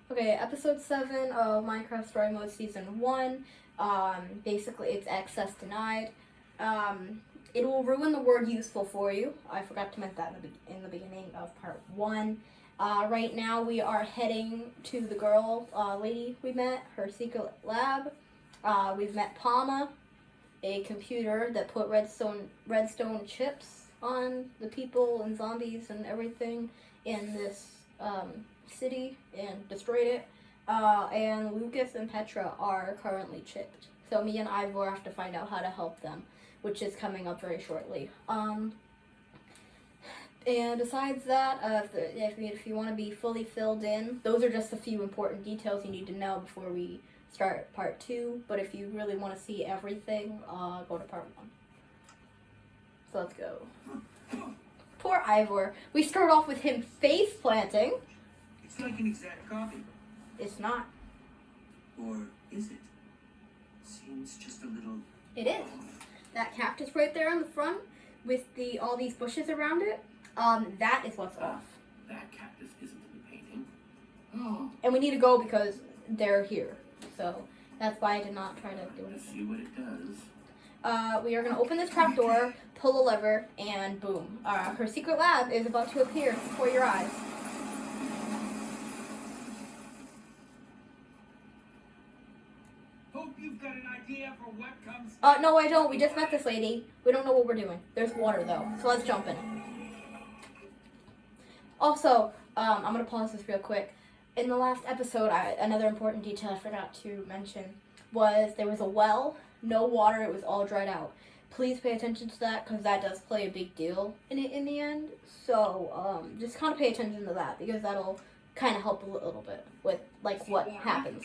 Okay, episode 7 of Minecraft Story Mode Season 1. Basically, it's access denied. It will ruin the word useful for you. I forgot to mention that in the beginning of part 1. Right now, we are heading to the girl, lady we met, her secret lab. We've met Palma, a computer that put redstone chips on the people and zombies and everything in this city and destroyed it. And Lucas and Petra are currently chipped. So me and Ivor have to find out how to help them, which is coming up very shortly. And besides that, if you want to be fully filled in, those are just a few important details you need to know before we start part 2. But if you really want to see everything, go to part 1. So let's go. Poor Ivor. We start off with him face planting. It's like an exact copy. It's not. Or is it? Seems just a little... It is. That cactus right there in the front with all these bushes around it, that is what's off. That cactus isn't in the painting. Oh. And we need to go because they're here. So that's why I did not try to do Let's anything. see what it does. We are going to open this trapdoor, pull a lever, and boom. Her secret lab is about to appear before your eyes. Hope you've got an idea for what comes. No, I don't. We just met this lady. We don't know what we're doing. There's water, though. So let's jump in. Also, I'm going to pause this real quick. In the last episode, another important detail I forgot to mention was there was a well, no water, it was all dried out. Please pay attention to that because that does play a big deal in the end. So just kind of pay attention to that because that'll kind of help a little bit with like what happens.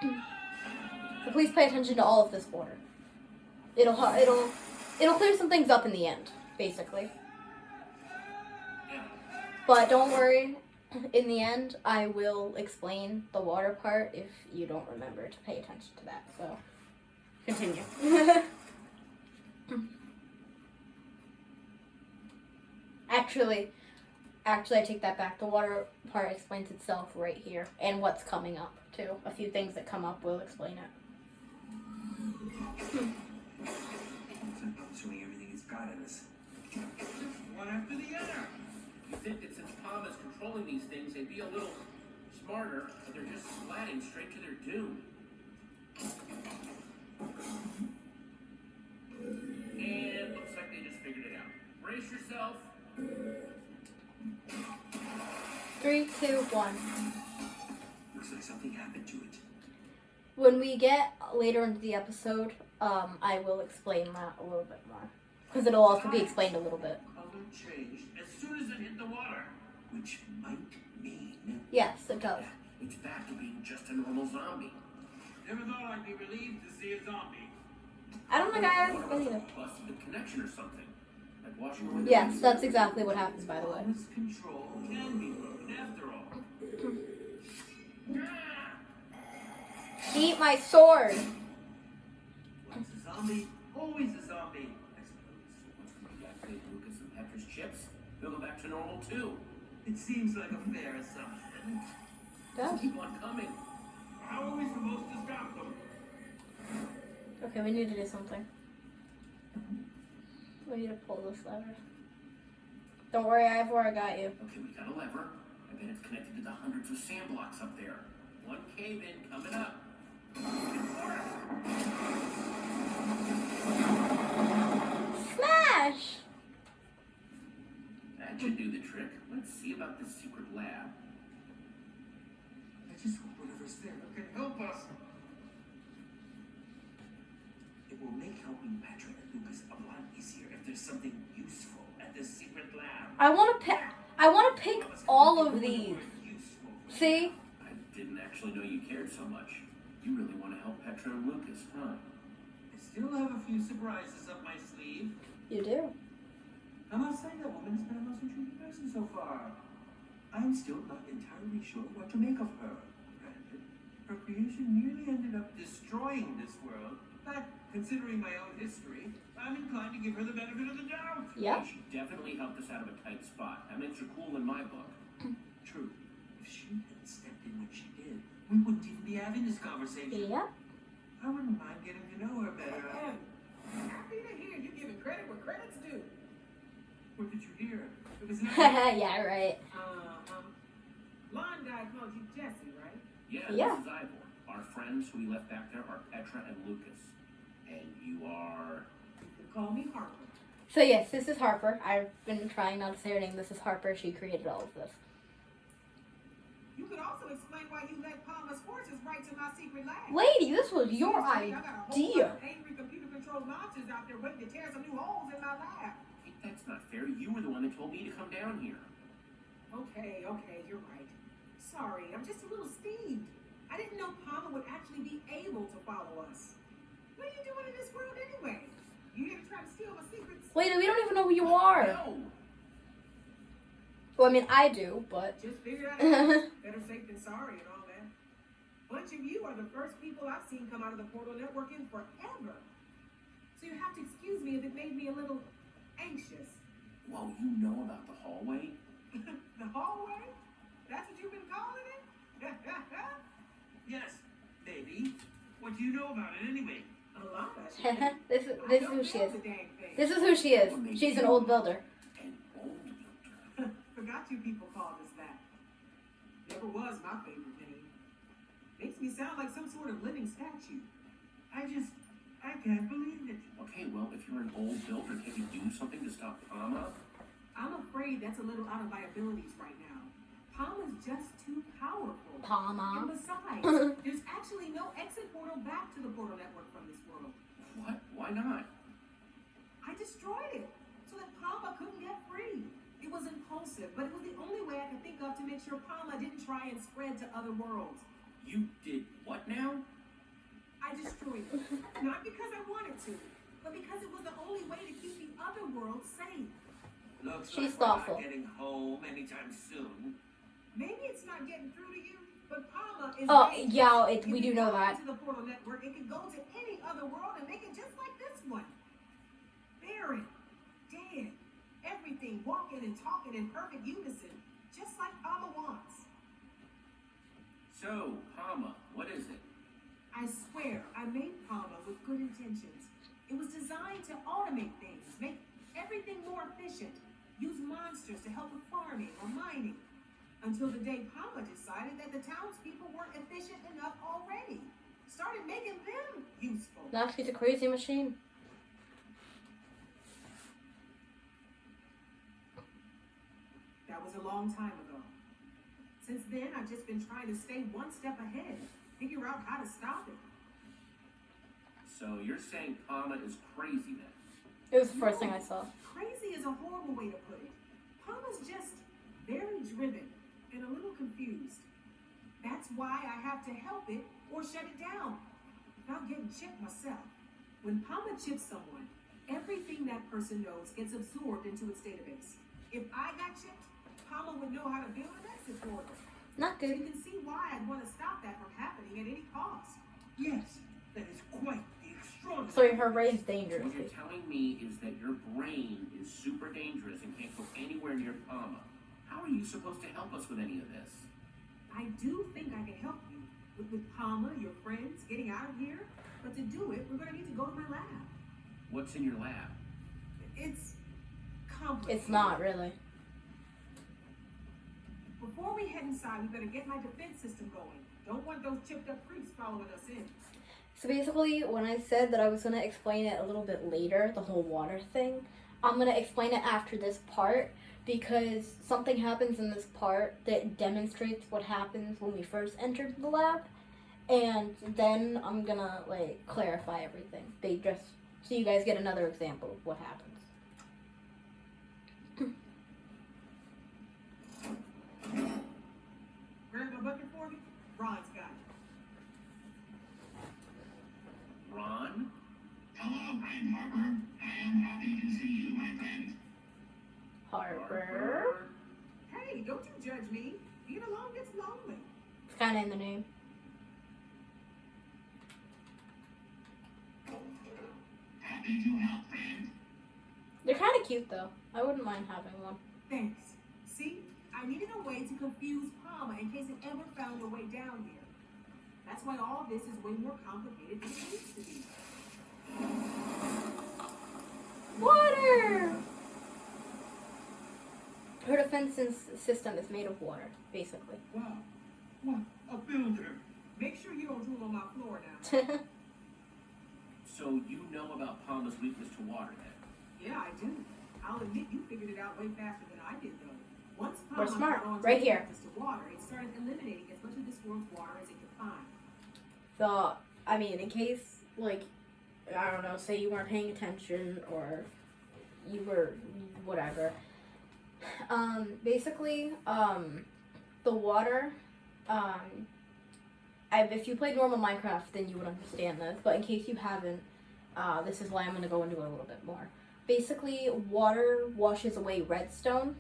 So please pay attention to all of this water. It'll clear some things up in the end, basically. But don't worry, in the end, I will explain the water part if you don't remember to pay attention to that. So, continue. Actually, I take that back. The water part explains itself right here, and what's coming up, too. A few things that come up will explain it. Assuming everything he's got in us. One after the other. You think that since Palm is controlling these things, they'd be a little smarter, but they're just slatting straight to their doom. And looks like they just figured it out. Brace yourself. 3, 2, 1. Looks like something happened to it. When we get later into the episode, I will explain that a little bit more. Because it'll also be explained a little bit. Color changed as soon as it hit the water. Which might mean... Yes, it does. It's back to being just a normal zombie. Never thought I'd be relieved to see a zombie. I don't think I ever believe it. Busted the connection or something. Like washing away the Yes, that's exactly what happens, by the way. Palm's control can be broken after all. Eat my sword! Once a zombie, always a zombie, I suppose. Once we deactivate Lucas and Petra's chips, they'll go back to normal too. It seems like a fair assumption. Does. Keep on coming. How are we supposed to stop them? Okay, we need to do something. We need to pull this lever. Don't worry, Ivor, I got you. Okay, we got a lever. I bet it's connected to the hundreds of sand blocks up there. One cave in coming up. Smash! That should do the trick. Let's see about this secret lab. I just hope whatever's there can help us. It will make helping Petra and Lucas a lot easier if there's something useful at this secret lab. I want to pick all of these. See? I didn't actually know you cared so much. You really want to help Petra and Lucas, huh? I still have a few surprises up my sleeve. You do. I must say that woman has been a most intriguing person so far. I'm still not entirely sure what to make of her. Granted, her creation nearly ended up destroying this world, but considering my own history, I'm inclined to give her the benefit of the doubt. Yep. She definitely helped us out of a tight spot. That makes her cool in my book. True. we wouldn't even be having this conversation. Yep. I wouldn't mind getting to know her better. Happy to hear you giving credit where credit's due. What did you hear? It was nice. Yeah, right. Lon guy called you Jesse, right? Yeah, Yeah. this is Ivor. Our friends who we left back there are Petra and Lucas. And you are... You can call me Harper. So yes, this is Harper. I've been trying not to say her name. This is Harper. She created all of this. You could also explain why you let Palmer's forces right to my secret lab. Lady, this was your I got a whole idea. bunch of angry computer-controlled monsters out there waiting to tear some new holes in my lab. Hey, that's not fair. You were the one that told me to come down here. Okay, you're right. Sorry, I'm just a little steamed. I didn't know Palmer would actually be able to follow us. What are you doing in this world anyway? You here to try to steal my secrets? Lady, we don't even know who you are. No! Well, I mean, I do, but... Just figured out it. Better safe than sorry and all that. Bunch of you are the first people I've seen come out of the Portal Network in forever. So you have to excuse me if it made me a little anxious. Whoa, you know about the hallway? The hallway? That's what you've been calling it? Yes, baby. What do you know about it anyway? A lot, I should think. this is I who don't she know is. the dang thing. This is who she is. She's an old builder. An old builder. Forgot you people called us that. Never was my favorite name. Makes me sound like some sort of living statue. I can't believe it. Okay, well, if you're an old builder, can you do something to stop Palmer? I'm afraid that's a little out of my abilities right now. Palmer's just too powerful. And Palma. besides, there's actually no exit portal back to the Portal Network from this world. What? Why not? I destroyed it so that Palmer couldn't get free. It was impulsive, but it was the only way I could think of to make sure Palmer didn't try and spread to other worlds. You did what now? I destroyed it. Not because I wanted to, but because it was the only way to keep the other worlds safe. Looks She's like we're thoughtful. not getting home anytime soon. Maybe it's not getting through to you, but Palmer is. Oh, dangerous. yeah, If we it do know goes that. To the Portal Network, it can go to any other world and make it just like this one. Barren, dead, everything walking and talking in perfect unison, just like Palmer wants. So, Palmer, what is it? I swear, I made Palmer with good intentions. It was designed to automate things, make everything more efficient, use monsters to help with farming or mining. Until the day Palmer decided that the townspeople weren't efficient enough already. Started making them useful. Now she's a crazy machine. That was a long time ago. Since then, I've just been trying to stay one step ahead, figure out how to stop it. So, you're saying Palmer is crazy then? It was the first thing I saw. Crazy is a horrible way to put it. Palmer's just very driven and a little confused. That's why I have to help it or shut it down without getting chipped myself. When Palmer chips someone, everything that person knows gets absorbed into its database. If I got chipped, Palmer would know how to build an exit portal. Not So you good. can see why I'd want to stop that from happening at any cost. Yes, that is quite the extraordinary. So her brain's dangerous. What you're telling me is that your brain is super dangerous and can't go anywhere near Palmer. How are you supposed to help us with any of this? I do think I can help you with Palmer, your friends, getting out of here. But to do it, we're going to need to go to my lab. What's in your lab? It's complicated. It's not really. Before we head inside, we better get my defense system going. Don't want those chipped up creeps following us in. So basically, when I said that I was going to explain it a little bit later, the whole water thing, I'm going to explain it after this part because something happens in this part that demonstrates what happens when we first entered the lab. And then I'm going to, like, clarify everything. They just, so you guys get another example of what happens. Grab a bucket for me? Ron's got it. Ron? Hello, Friend Harper. I am happy to see you, my friend. Harper. Hey, don't you judge me. Being alone gets lonely. It's kind of in the name. Happy to help, friend. They're kind of cute, though. I wouldn't mind having one. Thanks. See, I needed a way to confuse Palmer in case it ever found a way down here. That's why all this is way more complicated than it needs to be. Water! Her defense system is made of water, basically. Wow. What a builder. Make sure you don't drool on my floor now. So you know about Palma's weakness to water then? Yeah, I do. I'll admit you figured it out way faster than I did, though. Once We're Palma smart. got onto Right its here. weakness to water, it started eliminating as much of this world's water as it could find. So, I mean, in case, like, I don't know, say you weren't paying attention or you were whatever. Basically, the water, if you played normal Minecraft, then you would understand this, but in case you haven't, this is why I'm going to go into it a little bit more. Basically, water washes away redstone,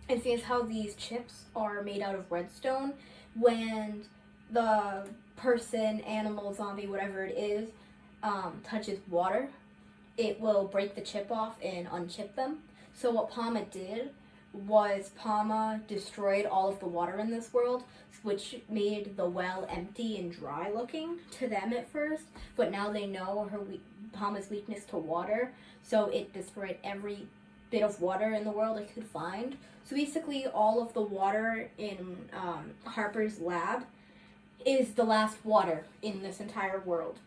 and seeing as how these chips are made out of redstone, when the person, animal, zombie, whatever it is, touches water, it will break the chip off and unchip them. So what Palma did was Palma destroyed all of the water in this world, which made the well empty and dry looking to them at first, but now they know Palma's weakness to water, so it destroyed every bit of water in the world it could find. So basically all of the water in Harper's lab is the last water in this entire world.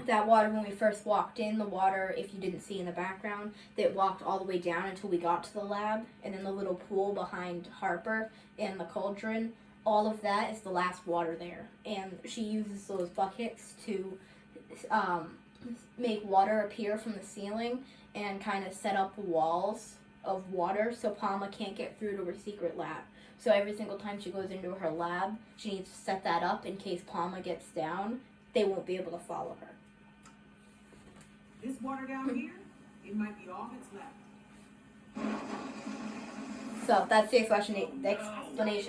That water, when we first walked in, the water, if you didn't see in the background, that walked all the way down until we got to the lab, and then the little pool behind Harper and the cauldron, all of that is the last water there. And she uses those buckets to make water appear from the ceiling and kind of set up walls of water so Palma can't get through to her secret lab. So every single time she goes into her lab, she needs to set that up in case Palma gets down. They won't be able to follow her. This water down here, it might be all that's left. So that's the explanation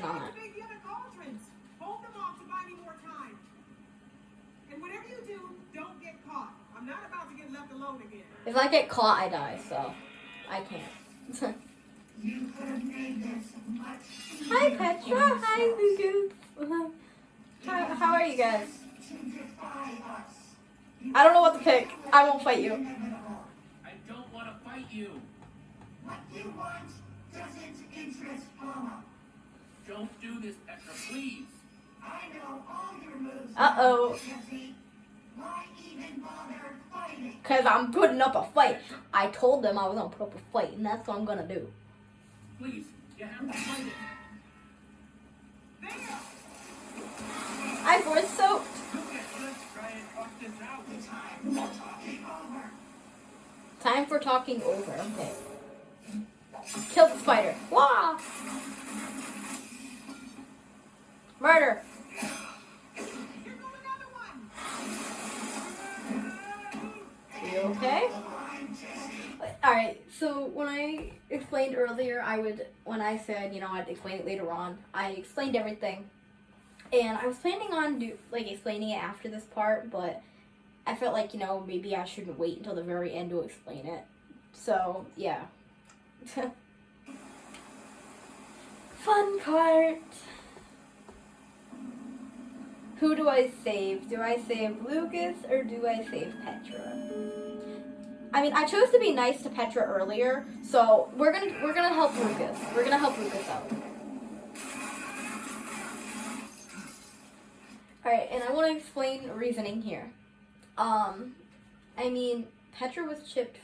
on that. Activate the other cauldrons. Hold them off to buy me more time. And whatever you do, don't get caught. I'm not about to get left alone again. If I get caught, I die, so I can't. You could have made this much easier. Hi, Petra. Hi, Lucas. How are you guys? To defy us. I don't know what to pick. I won't fight you. Inevitable. I don't want to fight you. What you want doesn't interest Palma. Don't do this, Petra, please. I know all your moves. Uh-oh. Jesse. Why even bother fighting? Because I'm putting up a fight. I told them I was going to put up a fight, and that's what I'm going to do. Please, you have to fight it. There! I was soaked. Lucas, let's try and talk this out. The time for talking over. Time for talking over. Okay. Kill the spider. Wah! Murder. Here goes another one! You okay? Alright, so when I explained earlier, when I said, I'd explain it later on, I explained everything. And I was planning on explaining it after this part, but I felt like, maybe I shouldn't wait until the very end to explain it. So, yeah. Fun part. Who do I save? Do I save Lucas or do I save Petra? I mean, I chose to be nice to Petra earlier, so we're gonna help Lucas. We're gonna help Lucas out. Alright, and I want to explain reasoning here. I mean, Petra was chipped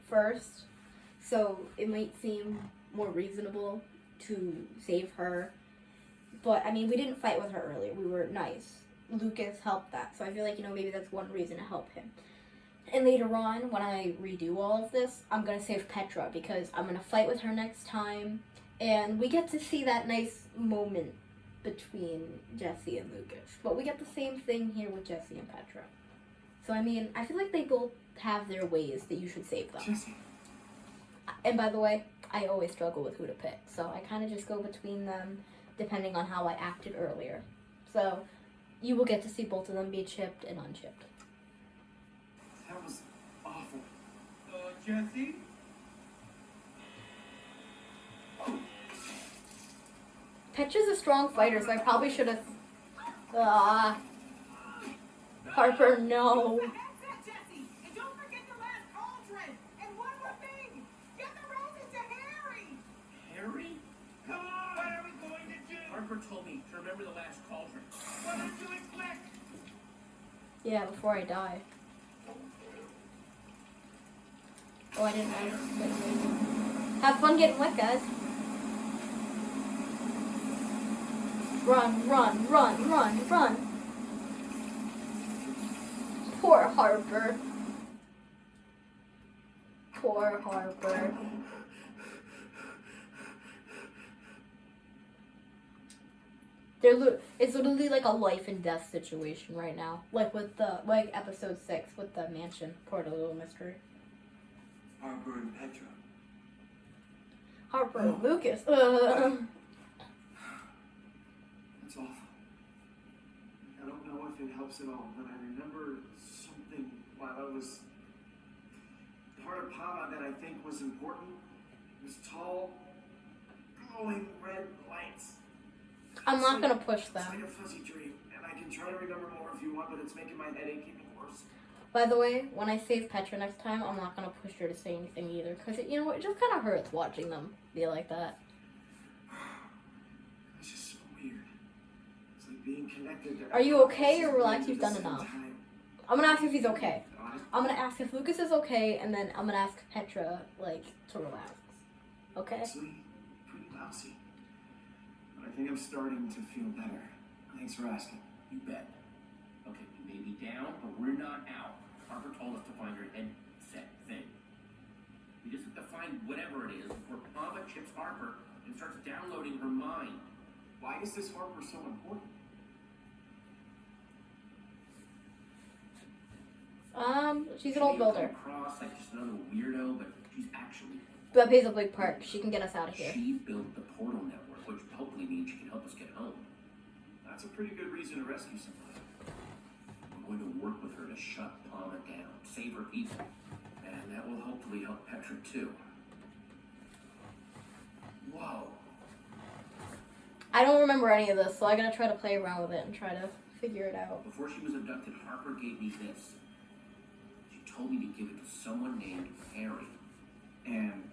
first, so it might seem more reasonable to save her. But, I mean, we didn't fight with her earlier. We were nice. Lucas helped that, so I feel like, maybe that's one reason to help him. And later on, when I redo all of this, I'm going to save Petra, because I'm going to fight with her next time, and we get to see that nice moment between Jesse and Lucas. But we get the same thing here with Jesse and Petra. So, I mean, I feel like they both have their ways that you should save them. Jesse. And by the way, I always struggle with who to pick, so I kind of just go between them, depending on how I acted earlier. So, you will get to see both of them be chipped and unchipped. That was awful. Jesse? Petra's a strong fighter, so I probably should have Ah, Harper, no. Use the headset, Jesse, and don't forget the last cauldron. And one more thing, get the roses to Harry. Harry? Come on! What are we going to do? Harper told me to remember the last cauldron. What did you expect? Yeah, before I die. Oh, I didn't know. Have fun getting wet, guys. Run, run, run, run, run. Poor Harper. Poor Harper. It's literally like a life and death situation right now. Like with episode 6 with the mansion. Poor little mystery. Harper and Petra. Harper and Lucas. That's awful. I don't know if it helps at all, but I remember something while I was part of Pama that I think was important. It was tall, glowing red lights. I'm not gonna push It's them. like a fuzzy dream, and I can try to remember more if you want, but it's making my headache even worse. By the way, when I save Petra next time, I'm not gonna push her to say anything either, because it just kind of hurts watching them be like that. It's just so weird. It's like being connected to Are you okay, or relax? at You've the done same enough. time. I'm gonna ask if he's okay. Honest- I'm gonna ask if Lucas is okay, and then I'm gonna ask Petra, like, to relax. Okay? Honestly, pretty lousy. But I think I'm starting to feel better. Thanks for asking. You bet. Okay, we may be down, but we're not out. Harper told us to find her headset thing. We just have to find whatever it is before Mama chips Harper and starts downloading her mind. Why is this Harper so important? She's an old She may come builder. across like just another weirdo, but she's actually. That pays a big part. She can get us out of here. She built the portal network, which hopefully means she can help us get home. That's a pretty good reason to rescue somebody. We're going to work with her to shut Palma down, save her people, and that will hopefully help Petra too. Whoa. I don't remember any of this, so I gotta try to play around with it and try to figure it out. Before she was abducted, Harper gave me this. She told me to give it to someone named Harry. And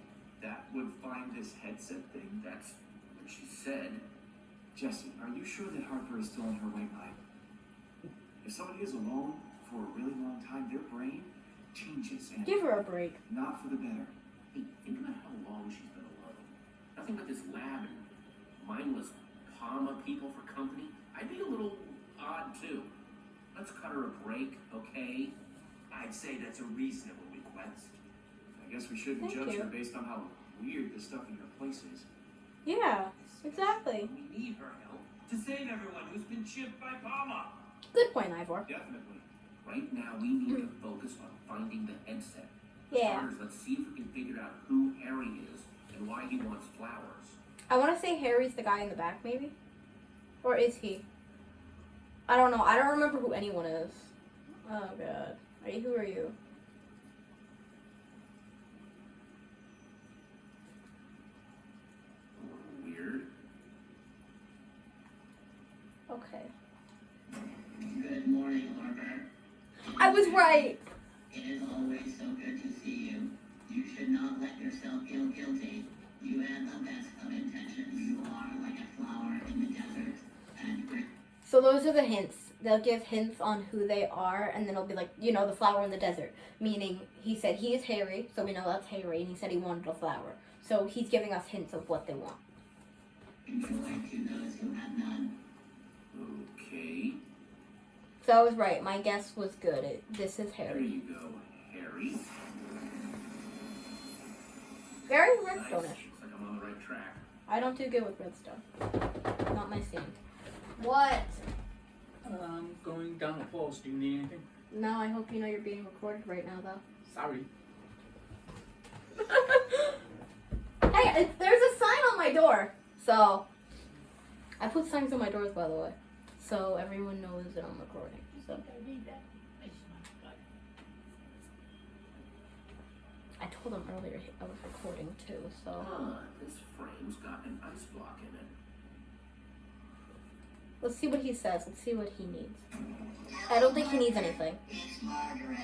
that would find this headset thing. That's what she said. Jesse, are you sure that Harper is still in her right mind? If somebody is alone for a really long time, their brain changes and Give her a break. not for the better. Hey, think about how long she's been alone. Nothing but this lab and mindless Palma people for company. I'd be a little odd too. Let's cut her a break, okay? I'd say that's a reasonable request. I guess we shouldn't Thank judge you. her based on how weird the stuff in her place is. Yeah, exactly. We need her help to save everyone who's been chipped by Palma. Good point, Ivor. Definitely. Right now, we need to focus on finding the headset. For Yeah. starters, let's see if we can figure out who Harry is and why he wants flowers. I want to say Harry's the guy in the back, maybe? Or is he? I don't know. I don't remember who anyone is. Oh, God. Who are you? Weird. Okay. Good morning, Harper. I was right! It is always so good to see you. You should not let yourself feel guilty. You have the best of intentions. You are like a flower in the desert. And great. So those are the hints. They'll give hints on who they are, and then it'll be like, the flower in the desert. Meaning, he said he is Harry, so we know that's Harry, and he said he wanted a flower. So he's giving us hints of what they want. Enjoy to those who have none. Okay. So I was right. My guess was good. This is There Harry. you go, Harry. Very Nice. redstone-ish. Looks like I'm on the right track. I don't do good with redstone. Not my scene. What? Going down the halls. Do you need anything? No, I hope you know you're being recorded right now, though. Sorry. Hey, there's a sign on my door. So, I put signs on my doors, by the way. So everyone knows that I'm recording. So, I told them earlier I was recording too, so. This frame's got an ice block in it. Let's see what he says. Let's see what he needs. I don't think he needs anything. It's Margaret.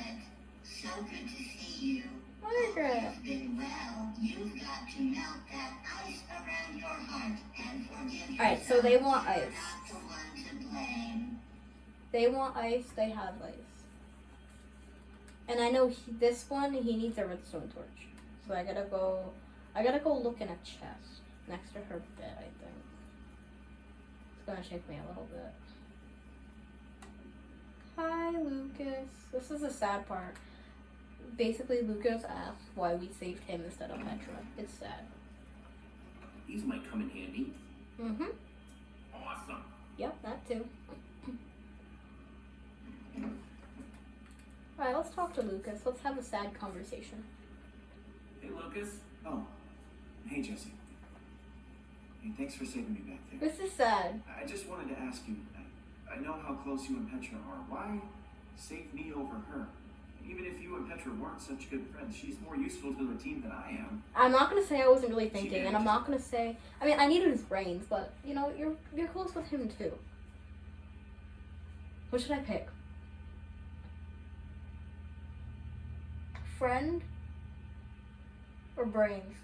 So good to see you. Margaret. It's been well. You've got to melt that ice around your heart and forgive Alright, so they want ice. Not the one to blame. They want ice, they have ice. And I know this one, he needs a redstone torch. So I gotta go look in a chest next to her bed, I think. It's gonna take me a little bit. Hi, Lucas. This is the sad part. Basically, Lucas asked why we saved him instead of Petra. It's sad. These might come in handy. Mm-hmm. Awesome. Yep, that too. Alright, let's talk to Lucas. Let's have a sad conversation. Hey, Lucas. Oh, hey Jesse. Hey, thanks for saving me back there. This is sad. I just wanted to ask you, I know how close you and Petra are. Why save me over her? Even if you and Petra weren't such good friends, she's more useful to the team than I am. I'm not gonna say I wasn't really thinking, and I'm not gonna say. I mean, I needed his brains, but you know, you're close with him too. What should I pick? Friend or brains?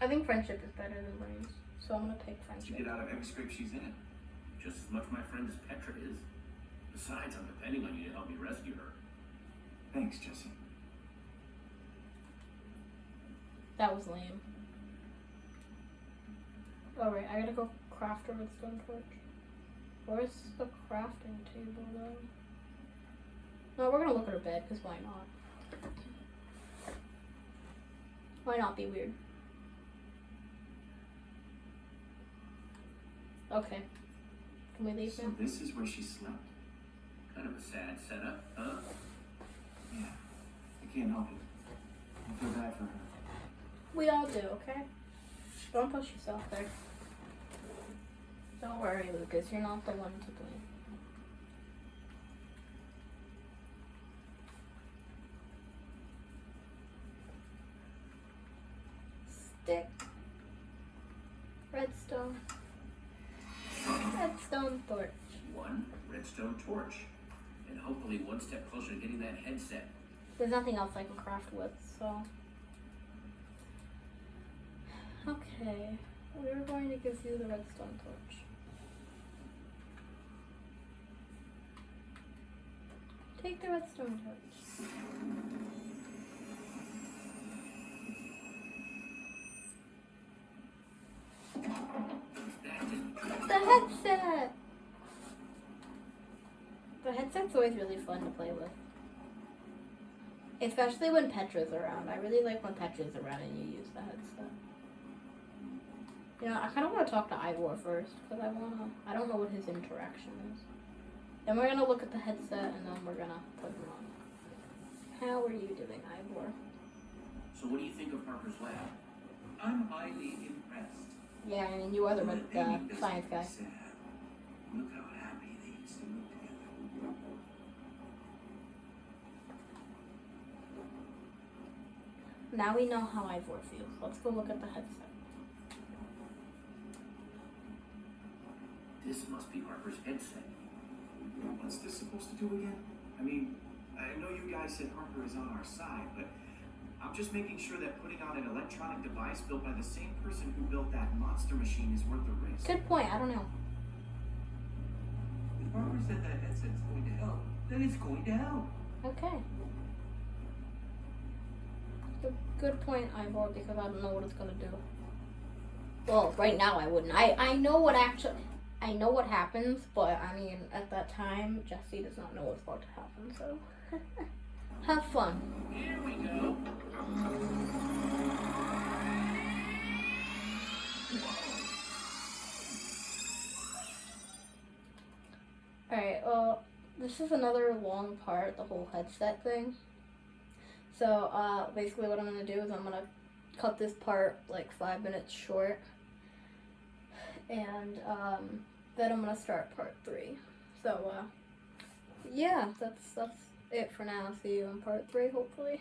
I think friendship is better than brains, so I'm gonna pick To friendship. get out of every scrape she's in. Just as much my friend as Petra is. Besides, I'm depending on you to help me rescue her. Thanks, Jesse. That was lame. Alright, I gotta go craft a redstone torch. Where's the crafting table though? No, we're gonna look at her bed, because why not? Why not be weird? Okay. Can we leave So now? this is where she slept? Kind of a sad setup, huh? Yeah, I can't help it. I feel bad for her. We all do, okay? Don't push yourself there. Don't worry, Lucas. You're not the one to blame. Stick. Redstone. Redstone torch. One redstone torch. And hopefully one step closer to getting that headset. There's nothing else I can craft with, so. Okay. We're going to give you the redstone torch. Take the redstone torch. The headset! The headset's always really fun to play with. Especially when Petra's around. I really like when Petra's around and you use the headset. You know, I kind of want to talk to Ivor first, because I don't know what his interaction is. Then we're going to look at the headset, and then we're going to put him on. How are you doing, Ivor? So what do you think of Harper's lab? I'm highly impressed. Yeah, I mean, you are the But Amy doesn't science guy. look sad. Look how happy they used to look together. Now we know how Ivor feels. Let's go look at the headset. This must be Harper's headset. What's this supposed to do again? I mean, I know you guys said Harper is on our side, but I'm just making sure that putting on an electronic device built by the same person who built that monster machine is worth the risk. Good point. I don't know. If Harper said that headset's going to help, then it's going to help. Okay. Good point, Ivor, because I don't know what it's gonna do. Well, right now I wouldn't. I know what happens, but I mean, at that time, Jesse does not know what's about to happen, so have fun. Here we go. Alright, well, this is another long part, the whole headset thing. So, basically what I'm gonna do is I'm gonna cut this part like 5 minutes short. And, then I'm gonna start part 3. So, yeah, that's it for now. See you in part 3, hopefully.